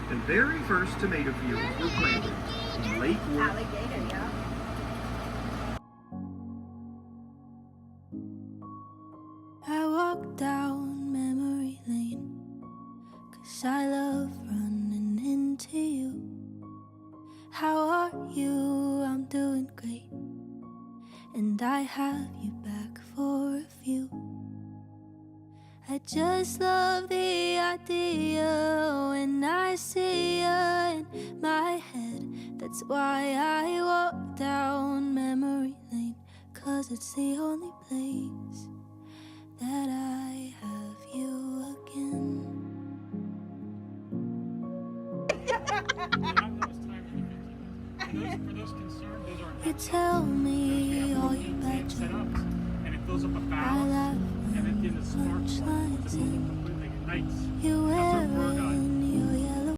The very first tomato fields were planted in Lake Worth. Alligator, yeah. I walk down memory lane, 'cause I love running into you. How are you? I'm doing great, and I have you back for a few. I just love the idea when I see you in my head. That's why I walk down memory lane, 'cause it's the only place that I have you again. For those concerned, those are You tell me all your bad set up, jokes. and it fills up a I balance, laugh and then the spark punchlines completely ignites. you're That's our poor guy. wearing your